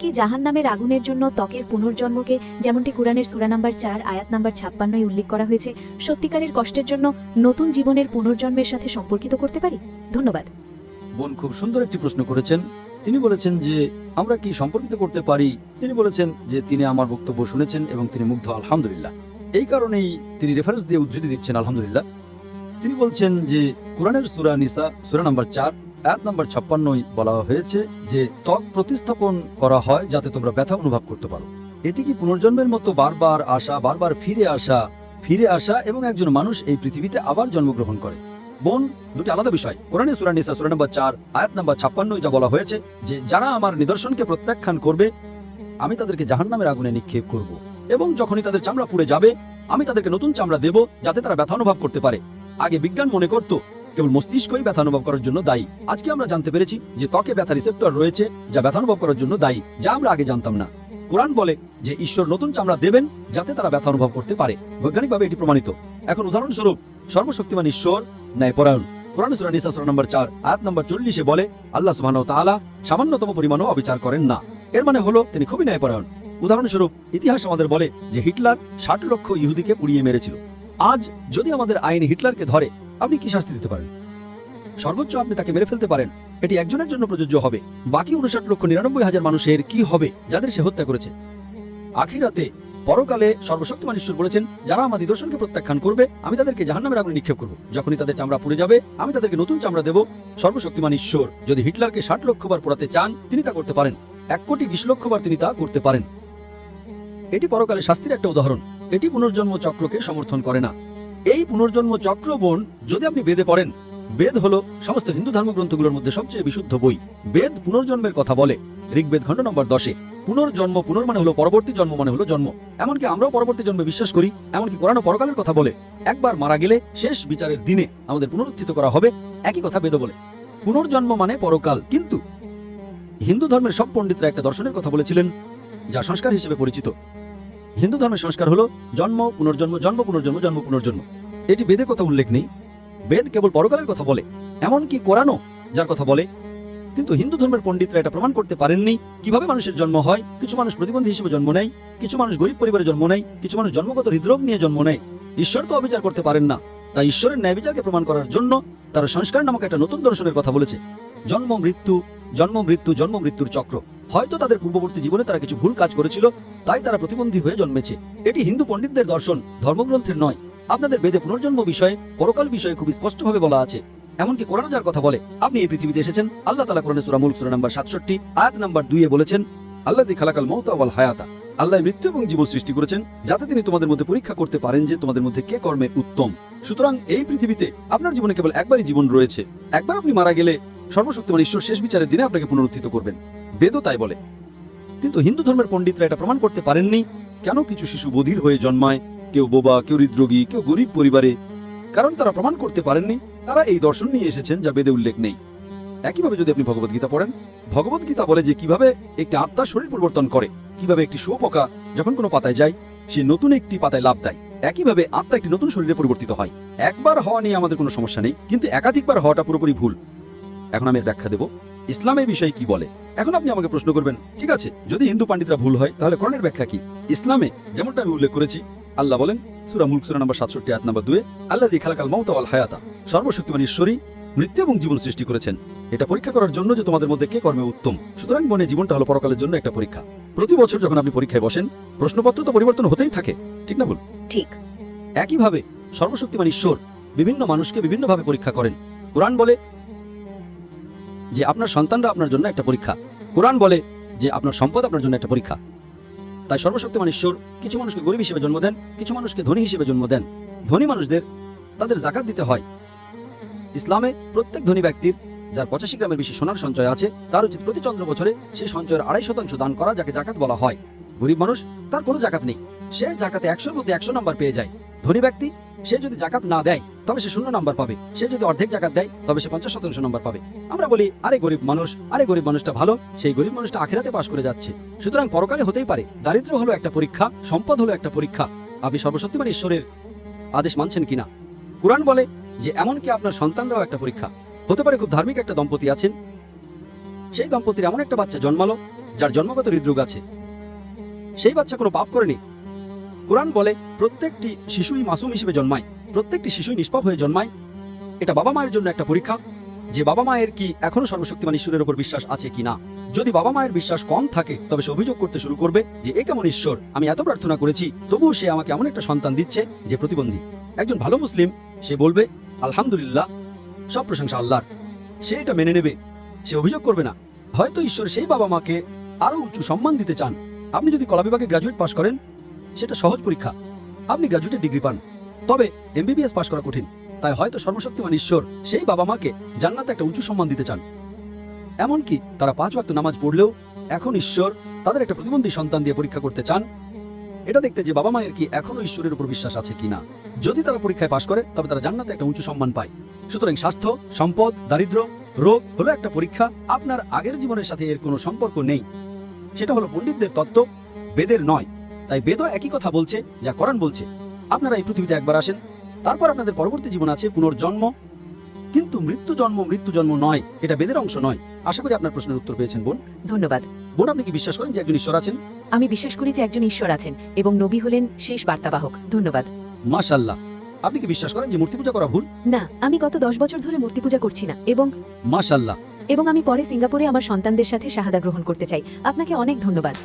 কি জাহান্নামের আগুনের জন্য ত্বকের পুনর্জন্মকে, যেমনটি কুরআনের সূরা নাম্বার ৪ আয়াত নাম্বার ৫৬ উল্লেখ করা হয়েছে, সত্যিকারের কষ্টের জন্য নতুন জীবনের পুনর্জন্মের সাথে সম্পর্কিত করতে পারি? ধন্যবাদ। বোন খুব সুন্দর একটি প্রশ্ন করেছেন। তিনি বলেছেন যে আমরা কি সম্পর্কিত করতে পারি। তিনি বলেছেন যে তিনি আমার বক্তব্য শুনেছেন এবং তিনি মুগ্ধ, আলহামদুলিল্লাহ। এই কারণেই তিনি রেফারেন্স দিয়ে উদ্ধৃতি দিচ্ছেন, আলহামদুলিল্লাহ। তিনি বলছেন যে কুরআনের সূরা নিসা সূরা নাম্বার ৪ আয়াত নাম্বার ৫৬ বলা হয়েছে যে ত্বক প্রতিস্থাপন করা হয় যাতে তোমরা ব্যথা অনুভব করতে পারো। এটি কি পুনর্জন্মের মতো বারবার আসা, বারবার ফিরে আসা এবং একজন মানুষ এই পৃথিবীতে আবার জন্মগ্রহণ করে? বোন, দুটি আলাদা বিষয়। কোরআনে সূরা নিসা সূরা নাম্বার ৪ আয়াত নাম্বার ৫৬ যা বলা হয়েছে যে যারা আমার নিদর্শনকে প্রত্যাখ্যান করবে আমি তাদেরকে জাহান্নামের আগুনে নিক্ষেপ করব, এবং যখনই তাদের চামড়া পুড়ে যাবে আমি তাদেরকে নতুন চামড়া দেব যাতে তারা ব্যথা অনুভব করতে পারে। আগে বিজ্ঞান মনে করত কেবল মস্তিষ্কই ব্যথা অনুভব করার জন্য দায়ী। আজকে আমরা জানতে পেরেছি যে ত্বকে ব্যথা রিসেপ্টর রয়েছে যা ব্যথা অনুভব করার জন্য দায়ী, যা আমরা আগে জানতাম না। কোরআন বলে যে ঈশ্বর নতুন চামড়া দেবেন যাতে তারা ব্যথা অনুভব করতে পারে। বৈজ্ঞানিকভাবে এটি প্রমাণিত। এখন উদাহরণস্বরূপ, সর্বশক্তিমান ঈশ্বর ন্যায়পরায়ণ। কোরআন সূরা নিসা সূরা নাম্বার ৪ আয়াত নাম্বার ৪০ বলে আল্লাহ সুবহানাহু ওয়া তাআলা সামান্যতম পরিমাণও অবিচার করেন না। এর মানে হলো তিনি খুবই ন্যায়পরায়ণ। উদাহরণস্বরূপ, ইতিহাস আমাদের বলে যে হিটলার ৬০ লক্ষ ইহুদিকে পুড়িয়ে মেরেছিল। আজ যদি আমাদের আইন হিটলারকে ধরে, আপনি কি শাস্তি দিতে পারেন? সর্বোচ্চ আপনি তাকে মেরে ফেলতে পারেন। এটি একজনের জন্য প্রযোজ্য হবে। বাকি ৫৯,৯৯,০০০ মানুষের কি হবে যাদের সে হত্যা করেছে? আখিরাতে, পরকালে সর্বশক্তিমান ঈশ্বর বলেছেন যারা আমার নিদর্শনকে প্রত্যাখ্যান করবে আমি তাদেরকে জাহান্নামের আগুনে নিক্ষেপ করব। যখনই তাদের চামড়া পুড়ে যাবে আমি তাদেরকে নতুন চামড়া দেব। সর্বশক্তিমান ঈশ্বর যদি হিটলারকে ৬০ লক্ষ বার পোড়াতে চান তিনি তা করতে পারেন। ১,২০,০০,০০০ বার তিনি তা করতে পারেন। এটি পরকালে শাস্তির একটা উদাহরণ। এটি পুনর্জন্ম চক্রকে সমর্থন করে না। এই পুনর্জন্ম চক্র, বোন, যদি আপনি বেদে পড়েন, বেদ হলো সমস্ত হিন্দু ধর্মগ্রন্থগুলোর মধ্যে সবচেয়ে বিশুদ্ধ বই। বেদ পুনর্জন্মের কথা বলে। ঋগ্বেদ খণ্ড নম্বর ১০-এ পুনর্জন্ম, পুনর মানে হলো পরবর্তী, জন্ম মানে হলো জন্ম। এমনকি আমরাও পরবর্তী জন্মে বিশ্বাস করি। এমনকি কোরআনও পরকালের কথা বলে। একবার মারা গেলে শেষ বিচারের দিনে আমাদের পুনরুত্থিত করা হবে। একই কথা বেদ বলে। পুনর্জন্ম মানে পরকাল। কিন্তু হিন্দু ধর্মের সব পণ্ডিতরা একটা দর্শনের কথা বলেছিলেন যা সংস্কার হিসেবে পরিচিত। হিন্দু ধর্মের সংস্কার হলো জন্ম পুনর্জন্ম, জন্ম পুনর্জন্ম, জন্ম পুনর্জন্ম। এটি বেদে কথা উল্লেখ নেই। বেদ কেবল পরকালের কথা বলে, এমনকি কোরআনও যার কথা বলে। কিন্তু হিন্দু ধর্মের পণ্ডিতরা এটা প্রমাণ করতে পারেননি কিভাবে মানুষের জন্ম হয়। কিছু মানুষ প্রতিবন্ধী হিসেবে জন্ম নেয়, কিছু মানুষ গরিব পরিবারে জন্ম নেয়, কিছু মানুষ জন্মগত হৃদরোগ নিয়ে জন্ম নেয়। ঈশ্বর তো অবিচার করতে পারেন না। তাই ঈশ্বরের ন্যায় বিচারকে প্রমাণ করার জন্য তারা সংস্কার নামক একটা নতুন দর্শনের কথা বলেছে। জন্ম মৃত্যু, জন্ম মৃত্যু, জন্ম মৃত্যুর চক্র। হয়তো তাদের পূর্ববর্তী জীবনে তারা কিছু ভুল কাজ করেছিল, তাই তারা প্রতিবন্ধী হয়ে জন্মেছে। এটি হিন্দু পণ্ডিতদের দর্শন, ধর্মগ্রন্থের নয়। আপনাদের বেদে পুনর্জন্ম বিষয়ে, পরকাল বিষয়ে খুব স্পষ্টভাবে বলা আছে। এমনকি কোরআন যার কথা বলে আপনি এই পৃথিবীতে এসেছেন। আল্লাহ তাআলা কোরআনে সূরা মুলক সূরা নাম্বার ৬৭ আয়াত নাম্বার ২-এ বলেছেন আল্লাযী খালাকাল মাউতা ওয়াল হায়াতা। আল্লাহ মৃত্যু এবং জীবন সৃষ্টি করেছেন যাতে তিনি তোমাদের মধ্যে পরীক্ষা করতে পারেন যে তোমাদের মধ্যে কে কর্মে উত্তম। সুতরাং এই পৃথিবীতে আপনার জীবনে কেবল একবারই জীবন রয়েছে। একবার আপনি মারা গেলে সর্বশক্তিমান ঈশ্বর শেষ বিচারের দিনে আপনাকে পুনরুত্থিত করবেন। বেদও তাই বলে। কিন্তু হিন্দু ধর্মের পণ্ডিতরা এটা প্রমাণ করতে পারেননি কেন কিছু শিশু বধির হয়ে জন্মায়, কেউ বোবা, কেউ হৃদরোগী, কেউ গরিব পরিবারে। কারণ তারা প্রমাণ করতে পারেননি। তারা এই দর্শন নিয়ে এসেছেন যা বেদে উল্লেখ নেই। একইভাবে যদি আপনি ভগবদ্গীতা পড়েন, ভগবদ্গীতা বলে যে কিভাবে একটি আত্মা শরীর পরিবর্তন করে, কিভাবে একটি শুঁয়োপোকা যখন কোনো পাতায় যায় সে নতুন একটি পাতায় লাভ দেয়। একইভাবে আত্মা একটি নতুন শরীরে পরিবর্তিত হয়। একবার হওয়া নিয়ে আমাদের কোনো সমস্যা নেই, কিন্তু একাধিকবার হওয়াটা পুরোপুরি ভুল। এখন আমি ব্যাখ্যা দেব ইসলাম এই বিষয়ে কি বলে। এখন আপনি আমাকে প্রশ্ন করবেন, ঠিক আছে, যদি হিন্দু পণ্ডিতরা ভুল হয় তাহলে কোরআনের ব্যাখ্যা কি? ইসলামে যেমনটা আমি উল্লেখ করেছি, আল্লাহ বলেন সূরা মুলক সূরা নাম্বার ৬৭ আয়াত নাম্বার ২-এ আল্লাযী খালাকাল মাউতা ওয়াল হায়াতা। সর্বশক্তিমান ঈশ্বরই মৃত্যু এবং জীবন সৃষ্টি করেছেন এটা পরীক্ষা করার জন্য যে তোমাদের মধ্যে কে কর্মে উত্তম। সুতরাং মনে জীবনটা হলো পরকালের জন্য একটা পরীক্ষা। প্রতি বছর যখন আপনি পরীক্ষায় বসেন প্রশ্নপত্র তো পরিবর্তন হতেই থাকে, ঠিক না? ভুল ঠিক। একইভাবে সর্বশক্তিমান ঈশ্বর বিভিন্ন মানুষকে বিভিন্নভাবে পরীক্ষা করেন। কোরআন বলে যে আপনার সন্তানরা আপনার জন্য একটা পরীক্ষা। কোরআন বলে যে আপনার সম্পদ আপনার জন্য একটা পরীক্ষা। তাই সর্বশক্তিমান ঈশ্বর কিছু মানুষকে গরিব হিসেবে জন্ম দেন, কিছু মানুষকে ধনী হিসেবে জন্ম দেন। ধনী মানুষদের তাদের যাকাত দিতে হয়। ইসলামে প্রত্যেক ধনী ব্যক্তির যার ৮৫ গ্রামের বেশি সোনার সঞ্চয় আছে তার উচিত প্রতি চন্দ্র বছরে সেই সঞ্চয়ের ২.৫% দান করা, যাকে জাকাত বলা হয়। গরিব মানুষ তার কোনো জাকাত নেই, সে জাকাতে ১০০-র মধ্যে ১০০ নাম্বার পেয়ে যায়। ধনী ব্যক্তি সে যদি জাকাত না দেয় তবে সে ০ নাম্বার পাবে। সে যদি অর্ধেক জাকাত দেয় তবে সে ৫০% নাম্বার পাবে। আমরা বলি আরে গরিব মানুষটা ভালো, সেই গরিব মানুষটা আখিরাতে পাশ করে যাচ্ছে। সুতরাং পরকালে হতেই পারে দারিদ্র্য হলো একটা পরীক্ষা, সম্পদ হলো একটা পরীক্ষা। আপনি সর্বশক্তিমান ঈশ্বরের আদেশ মানছেন কিনা। কুরআন বলে যে এমনকি আপনার সন্তানরাও একটা পরীক্ষা। হতে পারে খুব ধার্মিক একটা দম্পতি আছেন, সেই দম্পতির এমন একটা বাচ্চা জন্মালো যার জন্মগত হৃদরোগ আছে, সেই বাচ্চা কোনো পাপ করেনি। কোরআন বলে প্রত্যেকটি শিশুই মাসুম হিসেবে জন্মায়, প্রত্যেকটি শিশুই নিষ্পাপ হয়ে জন্মায়। এটা বাবা মায়ের জন্য একটা পরীক্ষা যে বাবা মায়ের কি এখনো সর্বশক্তিমান ঈশ্বরের উপর বিশ্বাস আছে কিনা। যদি বাবা মায়ের বিশ্বাস কম থাকে তবে সে অভিযোগ করতে শুরু করবে যে এ কেমন ঈশ্বর, আমি এত প্রার্থনা করেছি তবুও সে আমাকে এমন একটা সন্তান দিচ্ছে যে প্রতিবন্ধী। একজন ভালো মুসলিম সে বলবে আলহামদুলিল্লাহ, সব প্রশংসা আল্লাহর, সে এটা মেনে নেবে, সে অভিযোগ করবে না। হয়তো ঈশ্বর সেই বাবা মাকে আরো উঁচু সম্মান দিতে চান। আপনি যদি কলা বিভাগে গ্রাজুয়েট পাশ করেন সেটা সহজ পরীক্ষা, আপনি গ্রাজুয়েটের ডিগ্রি পান, তবে এমবিবিএস পাশ করা কঠিন। তাই হয়তো সর্বশক্তিমান ঈশ্বর সেই বাবা মাকে জান্নাতে একটা উঁচু সম্মান দিতে চান। এমনকি তারা 5 ওয়াক্ত নামাজ পড়লেও এখন ঈশ্বর তাদের একটা প্রতিবন্ধী সন্তান দিয়ে পরীক্ষা করতে চান, এটা দেখতে যে বাবা মায়ের কি এখনো ঈশ্বরের উপর বিশ্বাস আছে কিনা। যদি তারা পরীক্ষায় পাশ করে তবে তারা জান্নাতে একটা উঁচু সম্মান পায়। সুতরাং স্বাস্থ্য, সম্পদ, দারিদ্র, রোগ হলো একটা পরীক্ষা। আপনার আগের জীবনের সাথে এর কোনো সম্পর্ক নেই, সেটা হলো পণ্ডিতদের তত্ত্ব, বেদের নয়। তাই বেদও একই কথা বলছে যা কোরআন বলছে। আপনারা এই পৃথিবীতে একবার আসেন, তারপর আপনাদের পরবর্তী জীবন আছে পুনর্জন্ম, কিন্তু মৃত্যু জন্ম নয়, এটা বেদের অংশ নয়। আশা করি আপনার প্রশ্নের উত্তর পেয়েছেন বোন। ধন্যবাদ। বোন, আপনি কি বিশ্বাস করেন যে একজন ঈশ্বর আছেন? আমি বিশ্বাস করি যে একজন ঈশ্বর আছেন এবং নবী হলেন শেষ বার্তাবাহক। ধন্যবাদ। মাশাআল্লাহ। আপনি কি বিশ্বাস করেন যে মূর্তি পূজা করা ভুল? না, আমি গত 10 বছর ধরে মূর্তি পূজা করছি না মাশাআল্লাহ। এবং আমি পরে সিঙ্গাপুরে আমার সন্তানদের সাথে শাহাদা গ্রহণ করতে চাই। আপনাকে অনেক ধন্যবাদ।